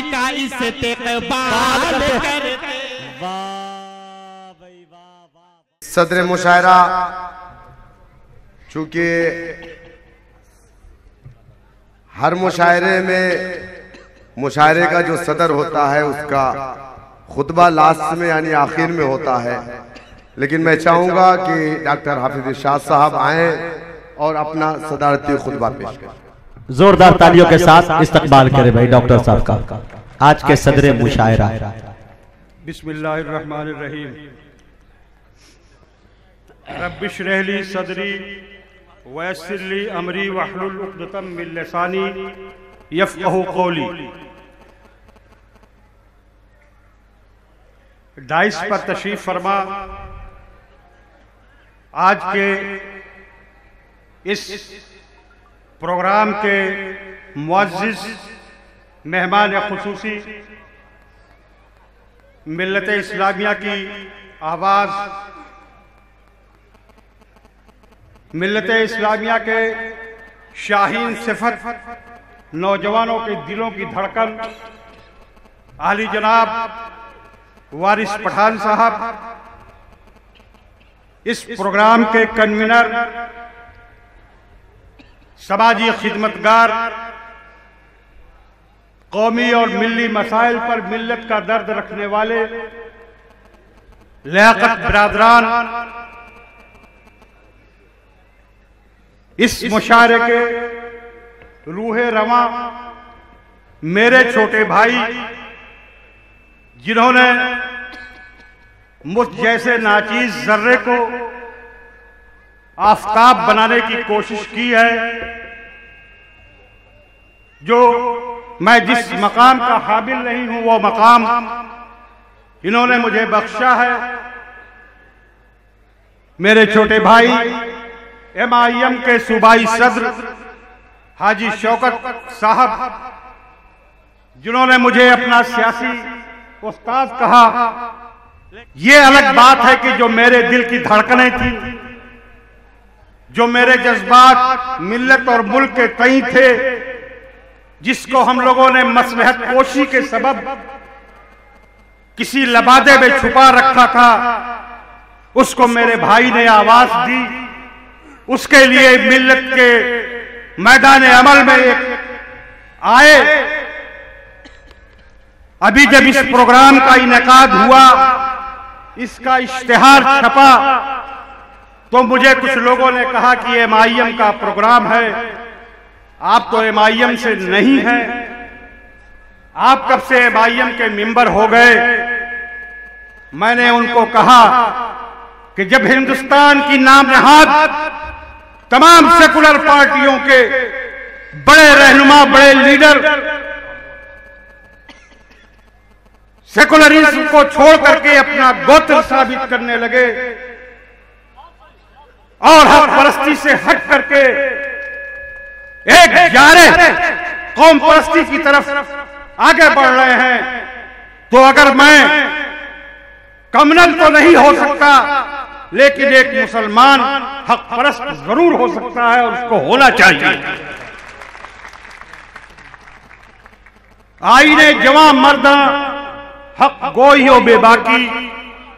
इसका इस्तेक़बाल करते। सदर मुशायरा, चूंकि हर मुशायरे में मुशायरे का जो सदर होता है उसका खुतबा लास्ट में यानी आखिर में होता है, लेकिन मैं चाहूंगा कि डॉक्टर हाफिज इरशाद साहब आए और अपना सदारती खुतबा पेश करें। जोरदार तालियों के साथ इस्तकबाल करें भाई डॉक्टर साहब का आज के सदर मुशायरा। बिस्मिल्लाहिर्रहमानिर्रहीम। रब्बिश्रह ली सदरी वयस्सिर ली अमरी वहलुल उक़दतम मिन लिसानी यफ़क़हू क़ौली। डाइस पर तशरीफ फरमा आज के इस प्रोग्राम के मुअज़्ज़िज़ मेहमान खुसूसी, मिल्लत इस्लामिया की आवाज़, मिल्लत इस्लामिया के शाहीन सिफत, नौजवानों के दिलों की धड़कन, आली जनाब वारिस पठान साहब, इस प्रोग्राम के कन्वीनर, समाजी खिदमतगार, कौमी और मिल्ली मसाइल पर मिल्लत का दर्द रखने वाले लियाकत बिरादरान, इस मुशायरे के रूहे रवां मेरे छोटे भाई, जिन्होंने मुझ जैसे नाचीज जर्रे को आफताब बनाने की कोशिश की है, जो मैं जिस मकाम का हाबिल नहीं हूं वो मकाम इन्होंने मुझे बख्शा है। मेरे छोटे भाई MIM के सूबाई सदर हाजी शौकत साहब, जिन्होंने मुझे अपना सियासी उस्ताद कहा। ये अलग बात है कि जो मेरे दिल की धड़कनें थी, जो मेरे जज्बात मिल्लत और मुल्क के तई थे, जिसको हम लोगों ने मसलहत कोशी के सबब किसी लबादे में छुपा रखा था, उसको मेरे भाई ने आवाज दी। उसके लिए मिल्लत के मैदान अमल में आए। अभी जब इस प्रोग्राम का इनेकाद हुआ, इसका इश्तिहार छपा, तो मुझे कुछ लोगों ने कहा कि MIM का प्रोग्राम है, आप तो MIM से नहीं हैं, आप कब से MIM के मेंबर हो गए। मैंने उनको कहा कि जब हिंदुस्तान की नाम नहाद तमाम सेकुलर पार्टियों के बड़े रहनुमा, बड़े लीडर सेकुलरिज्म को छोड़ करके अपना गोत्र साबित करने लगे और हक परस्ती से हट करके एक जारे कौम परस्ती की तरफ आगे बढ़ रहे हैं, तो अगर मैं कम्युनल तो नहीं हो सकता, लेकिन एक मुसलमान हक परस्त जरूर हो सकता है और उसको होना चाहिए। आईने जवां मर्दा हक गोइयो बेबाकी,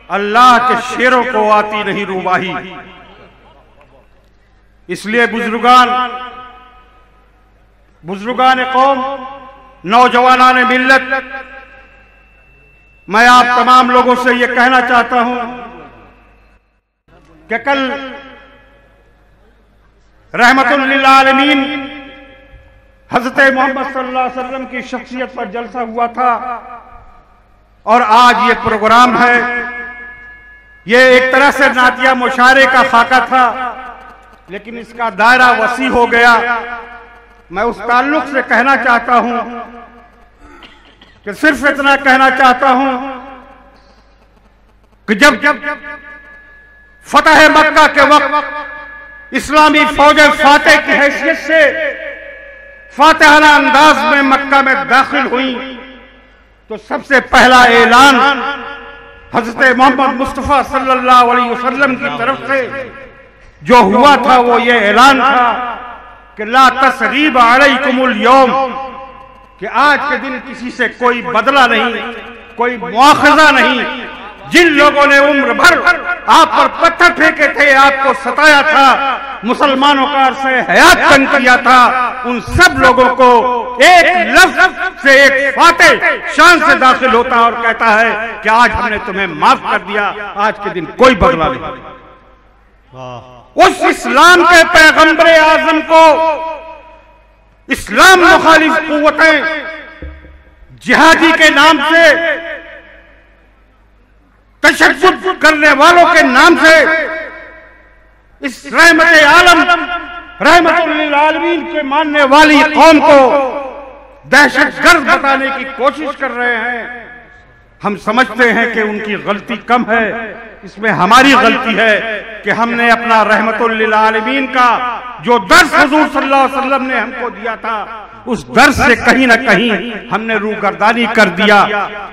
अल्लाह के शेरों को आती नहीं रूबाही। इसलिए बुजुर्गान कौम, नौजवानान मिल्लत, मैं आप तमाम लोगों से ये कहना चाहता हूं कि कल रहमतुल लिल आलमीन हजरत मोहम्मद सल्लल्लाहु अलैहि वसल्लम की शख्सियत पर जलसा हुआ था और आज ये प्रोग्राम है। ये एक तरह से नातिया मुशायरे का खाका था, लेकिन इसका दायरा वसी हो गया। मैं उस ताल्लुक से कहना चाहता हूं कि सिर्फ इतना कहना चाहता हूं कि जब फतह मक्का के वक्त इस्लामी फौजें फातेह की हैसियत से फातिहाना अंदाज में मक्का में दाखिल हुई, तो सबसे पहला ऐलान हजरत मोहम्मद मुस्तफा सल्लल्लाहु अलैहि वसल्लम की तरफ से जो हुआ था वो ये ऐलान था कि ला तसरीब अलैकुमुल यौम, कि आज के दिन किसी से कोई बदला नहीं, कोई मुआखजा नहीं। जिन लोगों ने उम्र भर आप पर पत्थर फेंके थे, आपको सताया था, मुसलमानों का अर्से हयात तंग किया था, उन सब लोगों को एक लफ्ज से एक फातेह शान से दाखिल होता और कहता है कि आज हमने तुम्हें माफ कर दिया, आज के दिन कोई बदला नहीं। उस इस्लाम के पैगंबर आजम को इस्लाम मुखालिफ कुव्वतें जिहादी के नाम से, तशद्दुद करने वालों के नाम से इस रहमत आलम रहमतुल आलमीन के मानने वाली कौम को दहशतगर्द बताने की कोशिश कर रहे हैं। हम समझते हैं कि उनकी गलती कम है, इसमें हमारी गलती है कि हमने अपना रहमतुल आलमीन का जो दर्स हुजूर सल्लल्लाहु अलैहि वसल्लम ने हमको दिया था, उस दर्स से कहीं ना कहीं हमने रूगर्दानी कर दिया।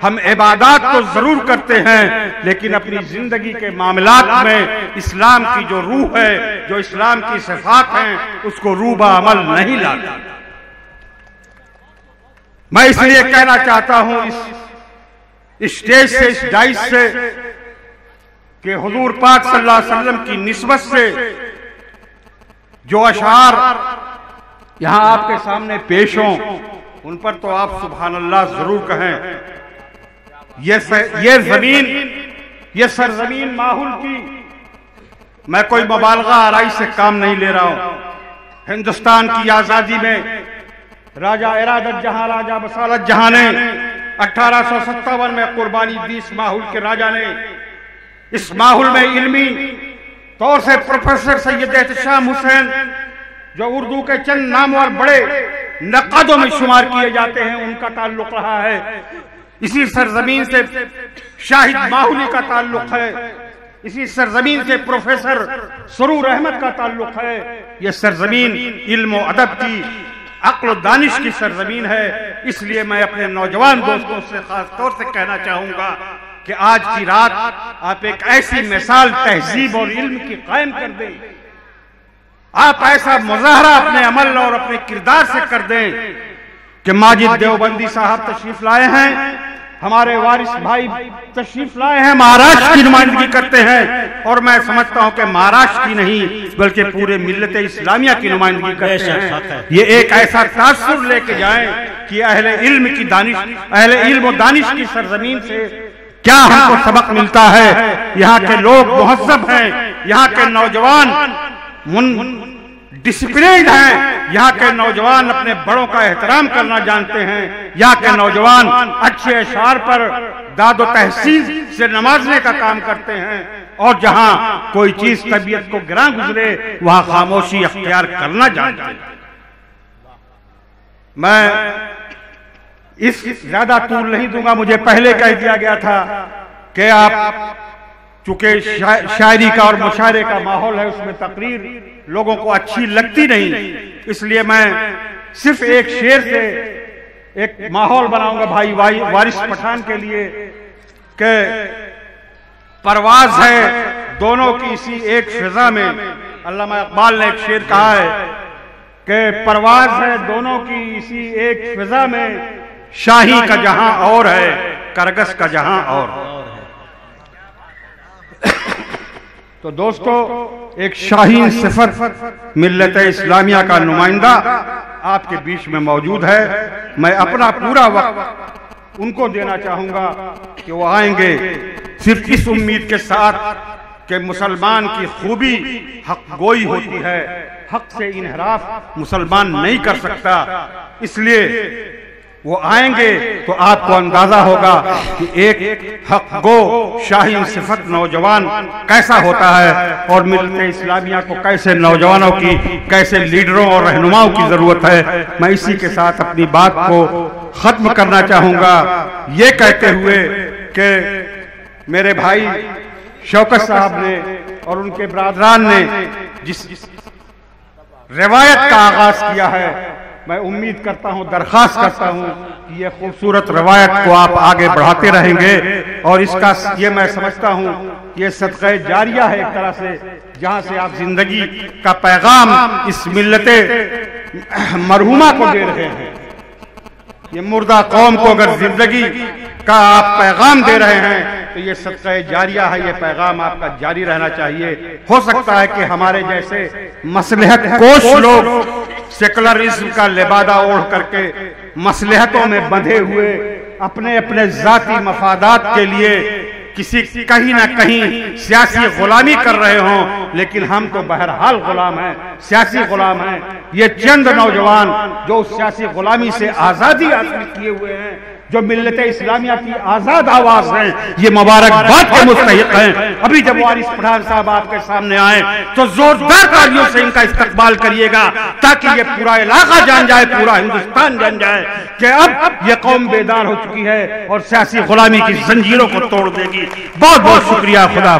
हम इबादत तो जरूर करते हैं, लेकिन अपनी जिंदगी के मामलात में इस्लाम की जो रूह है, जो इस्लाम की सिफात हैं, उसको रूबा अमल नहीं लाते। मैं इसलिए कहना चाहता हूं इस स्टेज से, इस डाइस से, कि हुजूर पाक सल्लल्लाहु अलैहि वसल्लम की निस्बत से जो अशार यहां आपके सामने पेश हों, उन पर तो आप सुभान अल्लाह जरूर कहें। ये जमीन, ये सरजमीन माहौल की, मैं कोई मुबालगा आराई से काम नहीं ले रहा हूं। हिंदुस्तान की आजादी में राजा इरादत जहां, राजा बसालत जहां ने 1857 में कुर्बानी दी इस माहौल के राजा ने। इस माहौल में इल्मी तौर से प्रोफेसर सैयद एहतशाम हुसैन, जो उर्दू के चंद नामवर बड़े नक़ादों में शुमार किए जाते हैं, उनका ताल्लुक रहा है। इसी सरजमीन से शाहिद माहौली का ताल्लुक है, इसी सरजमीन से प्रोफेसर सरूर अहमद का ताल्लुक है। यह सरजमीन इल्म और अदब की, अक्ल और दानिश की सरजमीन है। इसलिए मैं अपने नौजवान दोस्तों से खास तौर से कहना चाहूंगा कि आज की रात आप एक ऐसी मिसाल तहजीब और इल्म की कायम कर दें, आप ऐसा मुजाहरा अपने अमल और अपने किरदार से कर दें कि माजिद देवबंदी साहब तशरीफ लाए हैं, हमारे वारिस भाई तशरीफ लाए हैं, महाराष्ट्र की नुमाइंदगी करते हैं, और मैं समझता हूं कि महाराष्ट्र की नहीं बल्कि पूरे मिल्लत इस्लामिया की नुमाइंदगी करते हैं। ये एक ऐसा तासुर लेके जाएं कि अहले इल्म की दानिश, अहले इल्म और दानिश की सरजमीन से क्या हमको सबक मिलता है। यहाँ के लोग मुहज्जब हैं, यहाँ के नौजवान डिसिप्लिन्ड हैं, यहाँ के नौजवान अपने बड़ों का एहतराम करना जानते हैं, यहाँ के नौजवान अच्छे अशार पर दादो तहसीन से नवाजने का काम करते हैं, और जहाँ कोई चीज तबीयत को गिरा गुजरे वहां खामोशी अख्तियार करना जानते हैं। मैं इस ज्यादा तूल नहीं दूंगा, मुझे पहले कह दिया गया था कि आप चूंकि शायरी का और मुशायरे का माहौल है, उसमें तकरीर लोगों को अच्छी लगती नहीं, इसलिए मैं सिर्फ एक शेर से एक माहौल बनाऊंगा भाई वारिस पठान के लिए कि परवाज है दोनों की इसी एक फिजा में। अल्लामा इकबाल ने एक शेर कहा है कि परवाज है दोनों की इसी एक फिजा में, शाही का जहां और है, करगस का जहां और है। तो दोस्तों, एक शाहीन सिफत मिल्लत इस्लामिया का नुमाइंदा आपके बीच में मौजूद है। मैं अपना पूरा वक्त उनको देना चाहूंगा कि वो आएंगे सिर्फ इस उम्मीद के साथ कि मुसलमान की खूबी हक गोई होती है, हक से इनहराफ मुसलमान नहीं कर सकता। इसलिए वो आएंगे तो आपको अंदाजा होगा कि एक हक गो शाहीन सिफत नौजवान कैसा होता है, और मिल्लत इस्लामिया को कैसे नौजवानों की, कैसे लीडरों और रहनुमाओं की जरूरत है। मैं इसी के साथ अपनी बात को खत्म करना चाहूंगा ये कहते हुए कि मेरे भाई शौकत साहब ने और उनके बरादरान ने जिस रिवायत का आगाज किया है, मैं उम्मीद करता हूं, दरखास्त करता हूं कि ये खूबसूरत रवायत को आप आगे बढ़ाते रहेंगे, और इसका ये मैं समझता हूं ये सदक़े जारिया है एक तरह से, जहां से आप जिंदगी का पैगाम इस मिल्लते मरहूमा को दे रहे हैं। ये मुर्दा कौम को अगर जिंदगी का आप पैगाम दे रहे हैं तो ये सदका जारिया है, ये पैगाम आपका जारी रहना चाहिए। हो सकता है कि हमारे जैसे मसलहत कोश लोग सेकुलरिज्म का लिबादा ओढ़ करके मसलहतों में बंधे हुए अपने अपने जाती मफादात के लिए किसी कहीं ना कहीं सियासी गुलामी कर रहे हों, लेकिन हम तो बहरहाल गुलाम हैं, सियासी गुलाम हैं। ये चंद नौजवान जो सियासी गुलामी से आजादी हासिल किए हुए हैं, जो मिल्लत इस्लामिया की आजाद आवाज हैं, ये मुबारकबाद के मुस्तहिक हैं। अभी जब वारिस पठान साहब आपके सामने आए तो जोरदार तालियों से इनका इस्तकबाल करिएगा, ताकि ये पूरा इलाका जान जाए, पूरा हिंदुस्तान जान जाए कि अब ये कौम बेदार हो चुकी है और सियासी गुलामी की जंजीरों को तोड़ देगी। बहुत बहुत शुक्रिया। खुदा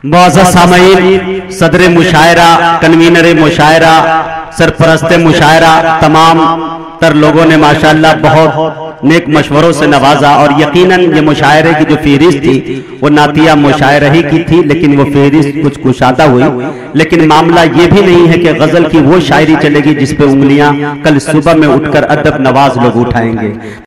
मुअज़्ज़ज़ सामईन, सदर मुशायरा, कन्वीनर मुशायरा, सरपरस्त मुशायरा, तमाम तर लोगों ने माशाअल्लाह बहुत नेक मशवरों से नवाजा। और यकीनन ये मुशायरे की जो फहरिस्त थी वो नातिया मुशायरा ही की थी, लेकिन वो फहरिस्त कुछ कुशादा हुई। लेकिन मामला ये भी नहीं है कि गजल की वो शायरी चलेगी जिस पे उंगलियां कल सुबह में उठकर अदब नवाज लोग उठाएंगे।